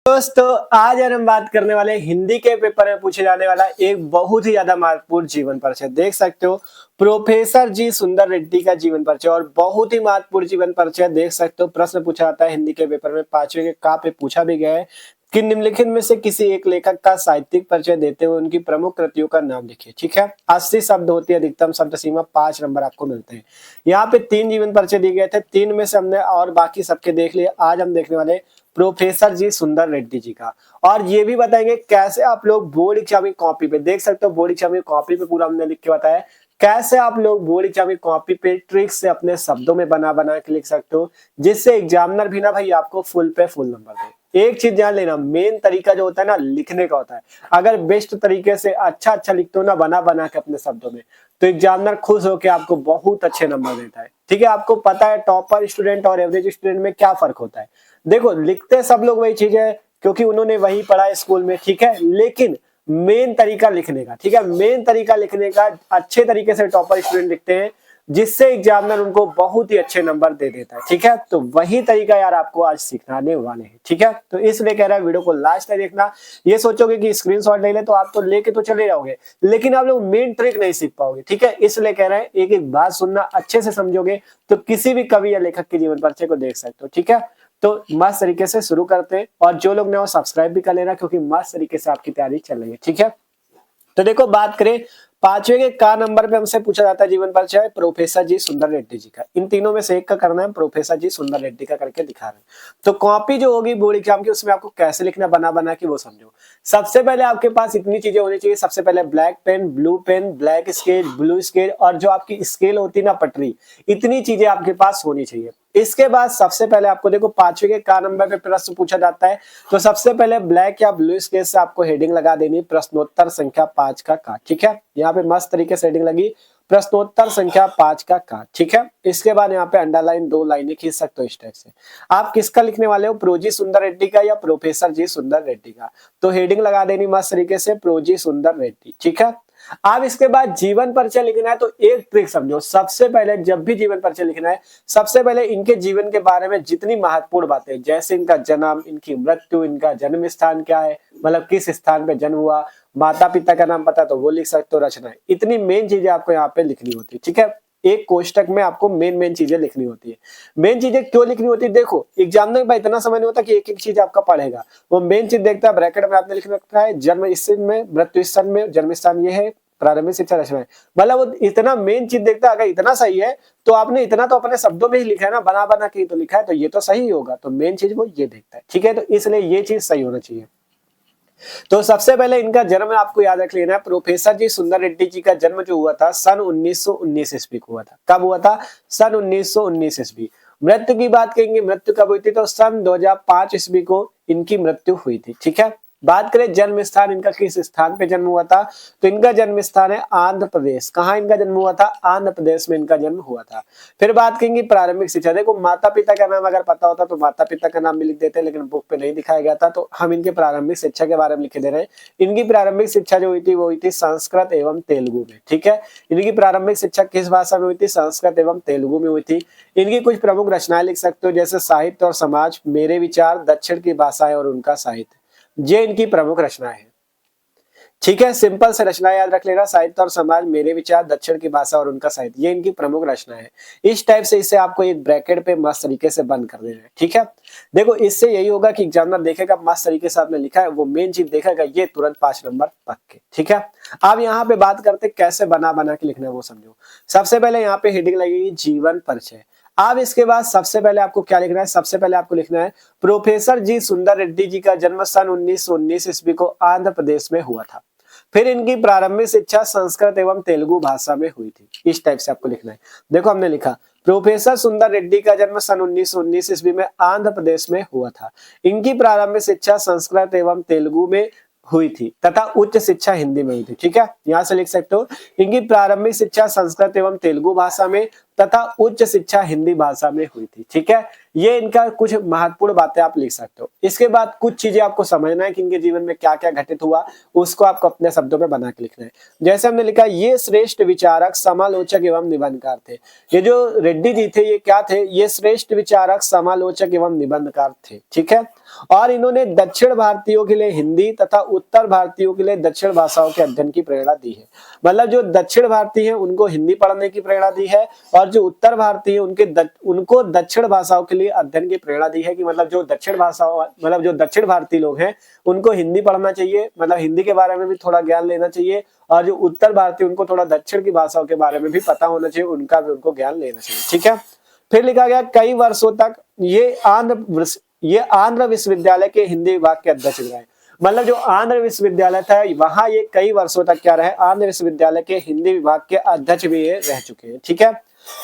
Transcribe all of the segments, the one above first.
दोस्तों आज हम बात करने वाले हिंदी के पेपर में पूछे जाने वाला एक बहुत ही ज्यादा महत्वपूर्ण जीवन परिचय। देख सकते हो प्रोफेसर जी सुंदर रेड्डी का जीवन परिचय और बहुत ही महत्वपूर्ण जीवन परिचय। देख सकते हो प्रश्न पूछा जाता है हिंदी के पेपर में 5वें के का पे पूछा भी गया है कि निम्नलिखित में से किसी एक लेखक का साहित्यिक परिचय देते हुए उनकी प्रमुख कृतियों का नाम लिखिए। ठीक है, 80 शब्द होती है अधिकतम शब्द सीमा, 5 नंबर आपको मिलते हैं। यहाँ पे 3 जीवन परिचय दिए गए थे, 3 में से हमने और बाकी सबके देख लिए। आज हम देखने वाले प्रोफेसर जी सुंदर रेड्डी जी का, और ये भी बताएंगे कैसे आप लोग बोर्ड एग्जाम की कॉपी पे, देख सकते हो बोर्ड एग्जाम की कॉपी पे पूरा हमने लिख के बताया कैसे आप लोग बोर्ड एग्जाम की कॉपी पे ट्रिक से अपने शब्दों में बना बना के लिख सकते हो, जिससे एग्जामिनर भी ना भाई आपको फुल पे फुल नंबर दे। एक चीज ध्यान लेना, मेन तरीका जो होता है ना लिखने का होता है। अगर बेस्ट तरीके से अच्छा लिखते हो ना बना बना के अपने शब्दों में, तो एग्जामिनर खुश होकर आपको बहुत अच्छे नंबर देता है। ठीक है, आपको पता है टॉपर स्टूडेंट और एवरेज स्टूडेंट में क्या फर्क होता है। देखो लिखते सब लोग वही चीज है क्योंकि उन्होंने वही पढ़ा स्कूल में, ठीक है, लेकिन मेन तरीका लिखने का, ठीक है, मेन तरीका लिखने का अच्छे तरीके से टॉपर स्टूडेंट लिखते हैं, जिससे एग्जामिनर उनको बहुत ही अच्छे नंबर दे देता है। ठीक है, तो वही तरीका यार आपको आज सिखाने वाले हैं। ठीक है, तो इसलिए कह रहा है वीडियो को लास्ट तक देखना। ये सोचोगे कि स्क्रीनशॉट ले ले तो आप तो लेके तो चले जाओगे, लेकिन आप लोग मेन ट्रिक नहीं सीख पाओगे। ठीक है, इसलिए कह रहे हैं एक एक बात सुनना, अच्छे से समझोगे तो किसी भी कवि या लेखक के जीवन परिचय को देख सकते हो। ठीक है, तो मस्त तरीके से शुरू करते हैं, और जो लोग ने वो सब्सक्राइब भी कर लेना क्योंकि मस्त तरीके से आपकी तैयारी चल रही है। ठीक है, तो देखो बात करें 5वें के का नंबर पे हमसे पूछा जाता है जीवन परिचय प्रोफेसर जी सुंदर रेड्डी जी का। इन तीनों में से एक का करना है, प्रोफेसर जी सुंदर रेड्डी का करके दिखा रहे हैं। तो कॉपी जो होगी बोर्ड एग्जाम की उसमें आपको कैसे लिखना बना बना के वो समझो। सबसे पहले आपके पास इतनी चीजें होनी चाहिए। सबसे पहले black pen, blue pen, black scale, blue scale, और जो आपकी स्केल होती है ना पटरी, इतनी चीजें आपके पास होनी चाहिए। इसके बाद सबसे पहले आपको देखो 5वें के का नंबर पे प्रश्न पूछा जाता है, तो सबसे पहले ब्लैक या ब्लू स्केल से आपको हेडिंग लगा देनी प्रश्नोत्तर संख्या 5 का का। ठीक है, यहाँ पे मस्त तरीके से हेडिंग लगी प्रश्नोत्तर संख्या 5 का का। ठीक है, इसके बाद यहाँ पे अंडरलाइन 2 लाइनें खींच सकते हो इस टाइप से। आप किसका लिखने वाले हो, प्रोजी सुंदर रेड्डी का या प्रोफेसर जी सुंदर रेड्डी का, तो हेडिंग लगा देनी मस्त तरीके से प्रोजी सुंदर रेड्डी। ठीक है, अब इसके बाद जीवन परिचय लिखना है, तो एक ट्रिक समझो। सबसे पहले जब भी जीवन परिचय लिखना है, सबसे पहले इनके जीवन के बारे में जितनी महत्वपूर्ण बातें, जैसे इनका जन्म, इनकी मृत्यु, इनका जन्म स्थान क्या है, मतलब किस स्थान पे जन्म हुआ, माता पिता का नाम पता तो वो लिख सकते हो, रचना, इतनी मेन चीजें आपको यहाँ पे लिखनी होती है। ठीक है, एक कोष्टक में आपको मेन चीजें लिखनी होती है। मेन चीजें क्यों लिखनी होती है, देखो एग्जामिनर के पास इतना समय नहीं होता कि एक एक चीज आपका पढ़ेगा। वो मेन चीज देखता है, ब्रैकेट में आपने लिख रखा है जन्म स्थान में, मृत्यु स्थान में, जन्म स्थान ये है, प्रारंभिक शिक्षा रचना है, मतलब वो इतना मेन चीज देखता है। अगर इतना सही है तो आपने इतना तो अपने शब्दों में ही लिखा है ना, बना बना के तो लिखा है, तो ये तो सही होगा। तो मेन चीज वो ये देखता है। ठीक है, तो इसलिए ये चीज सही होना चाहिए। तो सबसे पहले इनका जन्म आपको याद रख लेना है। प्रोफेसर जी सुंदर रेड्डी जी का जन्म जो हुआ था सन 1919 ईस्वी को हुआ था। कब हुआ था, सन 1919 ईस्वी। मृत्यु की बात करेंगे, मृत्यु कब हुई थी, तो सन 2005 ईस्वी को इनकी मृत्यु हुई थी। ठीक है, बात करें जन्म स्थान, इनका किस स्थान पे जन्म हुआ था, तो इनका जन्म स्थान है आंध्र प्रदेश। कहाँ इनका जन्म हुआ था, आंध्र प्रदेश में इनका जन्म हुआ था। फिर बात करेंगे प्रारंभिक शिक्षा। देखो माता पिता का नाम अगर पता होता तो माता पिता का नाम भी लिख देते, लेकिन बुक पे नहीं दिखाया गया था, तो हम इनके प्रारंभिक शिक्षा के बारे में लिखे दे रहे हैं। इनकी प्रारंभिक शिक्षा जो हुई थी वो हुई थी संस्कृत एवं तेलुगु में। ठीक है, इनकी प्रारंभिक शिक्षा किस भाषा में हुई थी, संस्कृत एवं तेलुगु में हुई थी। इनकी कुछ प्रमुख रचनाएं लिख सकते हो, जैसे साहित्य और समाज, मेरे विचार, दक्षिण की भाषाएं और उनका साहित्य, ये इनकी प्रमुख रचनाएं हैं। ठीक है, सिंपल से रचना याद रख लेना, साहित्य और समाज, मेरे विचार, दक्षिण की भाषा और उनका साहित्य, ये इनकी प्रमुख रचना है। इस टाइप से इसे आपको एक ब्रैकेट पे मस्त तरीके से बंद कर देना है। ठीक है, देखो इससे यही होगा कि एग्जामिनर देखेगा मस्त तरीके से आपने लिखा है, वो मेन चीज देखेगा, ये तुरंत 5 नंबर पक्के। ठीक है, अब यहाँ पे बात करते कैसे बना बना के लिखना है वो समझो। सबसे पहले यहाँ पे हेडिंग लगेगी जीवन परिचय। अब इसके बाद सबसे पहले आपको क्या लिखना है, सबसे पहले आपको लिखना है प्रोफेसर जी सुंदर रेड्डी जी का जन्म सन 1919 ईस्वी को आंध्र प्रदेश में हुआ था। फिर इनकी प्रारंभिक शिक्षा संस्कृत एवं तेलुगु भाषा में हुई थी। इस टाइप से आपको लिखना है। देखो हमने लिखा प्रोफेसर सुंदर रेड्डी का जन्म सन 1919 ईस्वी में आंध्र प्रदेश में हुआ था। इनकी प्रारंभिक शिक्षा संस्कृत एवं तेलुगु में हुई थी तथा उच्च शिक्षा हिंदी में हुई थी। ठीक है, यहां से लिख सकते हो इनकी प्रारंभिक शिक्षा संस्कृत एवं तेलुगु भाषा में तथा उच्च शिक्षा हिंदी भाषा में हुई थी। ठीक है, ये इनका कुछ महत्वपूर्ण बातें आप लिख सकते हो। इसके बाद कुछ चीजें आपको समझना है कि इनके जीवन में क्या क्या घटित हुआ, उसको आपको अपने शब्दों में बना के लिखना है। जैसे हमने लिखा, ये श्रेष्ठ विचारक, समालोचक एवं निबंधकार थे। ये जो रेड्डी जी थे ये क्या थे, ये श्रेष्ठ विचारक, समालोचक एवं निबंधकार थे, ठीक है। और इन्होंने दक्षिण भारतीयों के लिए हिंदी तथा उत्तर भारतीयों के लिए दक्षिण भाषाओं के अध्ययन की प्रेरणा दी है। मतलब जो दक्षिण भारतीय है उनको हिंदी पढ़ने की प्रेरणा दी है, और जो उत्तर भारतीय है उनको दक्षिण भाषाओं के लिए अध्ययन की प्रेरणा दी है। कि मतलब जो दक्षिण भाषाओं, मतलब जो दक्षिण भारतीय लोग हैं उनको हिंदी पढ़ना चाहिए, मतलब हिंदी के बारे में भी थोड़ा ज्ञान लेना चाहिए, और जो उत्तर भारतीय उनको थोड़ा दक्षिण की भाषाओं के बारे में भी पता होना चाहिए, उनका भी उनको ज्ञान लेना चाहिए, ठीक है। फिर लिखा गया, कई वर्षों तक ये आंध्र विश्वविद्यालय के हिंदी विभाग के अध्यक्ष रहे। मतलब जो आंध्र विश्वविद्यालय था वहां ये कई वर्षों तक क्या रहे, आंध्र विश्वविद्यालय के हिंदी विभाग के अध्यक्ष भी ये रह चुके हैं, ठीक है।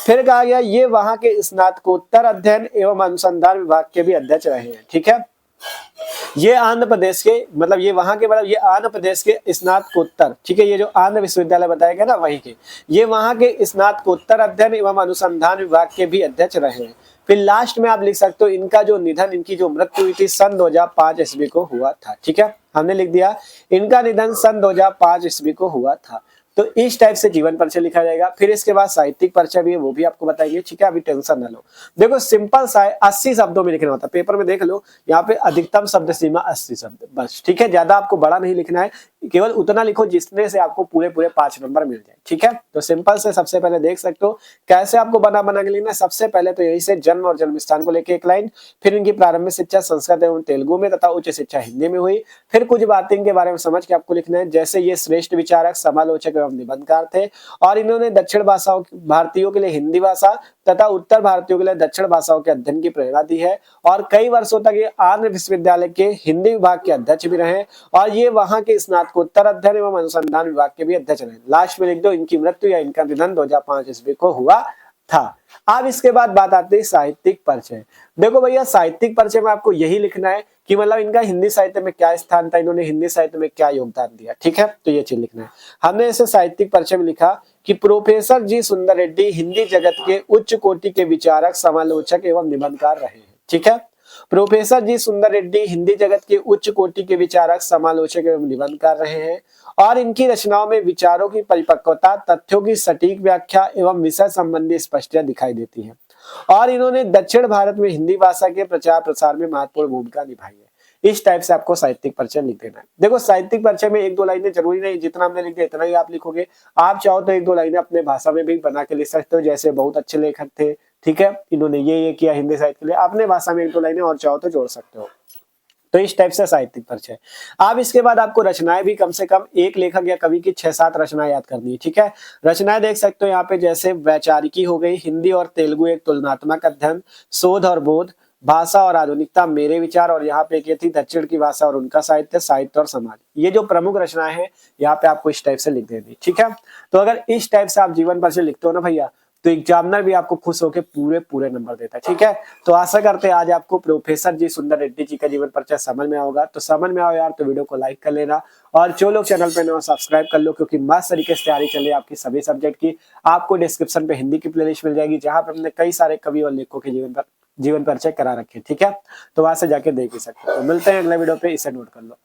फिर कहा गया, ये वहां के स्नातकोत्तर अध्ययन एवं अनुसंधान विभाग के भी अध्यक्ष रहे हैं, ठीक है। ये आंध्र प्रदेश के, मतलब ये वहां के, मतलब ये आंध्र प्रदेश के स्नातकोत्तर, ठीक है, ये जो आंध्र विश्वविद्यालय बताया गया ना वही के, ये वहां के स्नातकोत्तर अध्ययन एवं अनुसंधान विभाग के भी अध्यक्ष रहे हैं। फिर लास्ट में आप लिख सकते हो, इनका जो निधन, इनकी जो मृत्यु हुई थी सन 2005 ईस्वी को हुआ था, ठीक है। हमने लिख दिया, इनका निधन सन 2005 ईस्वी को हुआ था। तो इस टाइप से जीवन परिचय लिखा जाएगा। फिर इसके बाद साहित्यिक परिचय भी है, वो भी आपको बताएंगे, ठीक है। अभी टेंशन न लो। देखो सिंपल सा है, 80 शब्दों में लिखना होता है। पेपर में देख लो, यहाँ पे अधिकतम शब्द सीमा 80 शब्द बस, ठीक है। ज्यादा आपको बड़ा नहीं लिखना है, केवल उतना लिखो जिसमें से आपको पूरे 5 नंबर मिल जाए, ठीक है। तो सिंपल से सबसे पहले देख सकते हो कैसे आपको बना के लिखना है। सबसे पहले तो यही से जन्म और जन्म स्थान को लेकर एक लाइन, फिर इनकी प्रारंभिक शिक्षा संस्कृत एवं तेलुगु में तथा उच्च शिक्षा हिंदी में हुई। फिर कुछ बातें इनके बारे में समझ के आपको लिखना है, जैसे ये श्रेष्ठ विचारक, समालोचक एवं निबंधकार थे, और इन्होंने दक्षिण भाषाओं भारतीयों के लिए हिंदी भाषा तथा उत्तर भारतीयों के लिए दक्षिण भाषाओं के अध्ययन की प्रेरणा दी है। और कई वर्षों तक ये आंध्र विश्वविद्यालय के हिंदी विभाग के अध्यक्ष भी रहे, और ये वहां के स्नातकोत्तर अध्ययन एवं अनुसंधान विभाग के भी अध्यक्ष रहे। लास्ट में लिख दो, इनकी मृत्यु या इनका निधन 2005 ईस्वी को हुआ था। अब इसके बाद बात आती है साहित्यिक परिचय। देखो भैया, साहित्यिक परिचय में आपको यही लिखना है कि मतलब इनका हिंदी साहित्य में क्या स्थान था, इन्होंने हिंदी साहित्य में क्या योगदान दिया, ठीक है। तो ये चीज लिखना है। हमने इसे साहित्यिक परिचय में लिखा कि प्रोफेसर जी सुंदर रेड्डी हिंदी जगत के उच्च कोटि के विचारक, समालोचक एवं निबंधकार रहे हैं, ठीक है। प्रोफेसर जी सुंदर रेड्डी हिंदी जगत के उच्च कोटि के विचारक, समालोचक एवं निबंधकार रहे हैं, और इनकी रचनाओं में विचारों की परिपक्वता, तथ्यों की सटीक व्याख्या एवं विषय संबंधी स्पष्टता दिखाई देती है। और इन्होंने दक्षिण भारत में हिंदी भाषा के प्रचार प्रसार में महत्वपूर्ण भूमिका निभाई है। इस टाइप से आपको साहित्यिक परिचय लिख देना है। देखो साहित्यिक परिचय में 1-2 लाइनें जरूरी नहीं, जितना हमने लिख दिया इतना ही आप लिखोगे। आप चाहो तो 1-2 लाइनें अपने भाषा में भी बना के लिख सकते हो, जैसे बहुत अच्छे लेखक थे, ठीक है, इन्होंने ये किया हिंदी साहित्य के लिए, अपने भाषा में 1-2 लाइनें और चाहो तो जोड़ सकते हो। तो इस टाइप से साहित्यिक परिचय। अब इसके बाद आपको रचनाएं भी कम से कम एक लेखक या कवि की 6-7 रचनाएं याद करनी है, ठीक है। रचनाएं देख सकते हो यहाँ पे, जैसे वैचारिकी हो गई, हिंदी और तेलुगु एक तुलनात्मक अध्ययन, शोध और बोध, भाषा और आधुनिकता, मेरे विचार, और यहाँ पे एक थी दक्षिण की भाषा और उनका साहित्य, साहित्य और समाज। ये जो प्रमुख रचनाएं हैं यहाँ पे आपको इस टाइप से लिख देनी, ठीक है। तो अगर इस टाइप से आप जीवन परिचय लिखते हो ना भैया, तो एग्जामिनर भी आपको खुश होकर पूरे नंबर देता है, ठीक है। तो आशा करते हैं आज आपको प्रोफेसर जी सुंदर रेड्डी जी का जीवन परिचय समझ में होगा। तो समझ में आओ यार तो वीडियो को लाइक कर लेना, और जो लोग चैनल पे नए हो सब्सक्राइब कर लो, क्योंकि मस्त तरीके से तैयारी चल रही है आपकी सभी सब्जेक्ट की। आपको डिस्क्रिप्शन पे हिंदी की प्लेलिस्ट मिल जाएगी, जहां पे हमने कई सारे कवि और लेखकों के जीवन परिचय करा रखे, ठीक है। तो वहां से जाके देख ही सकते हो। तो मिलते हैं अगले वीडियो पे, इसे नोट कर लो।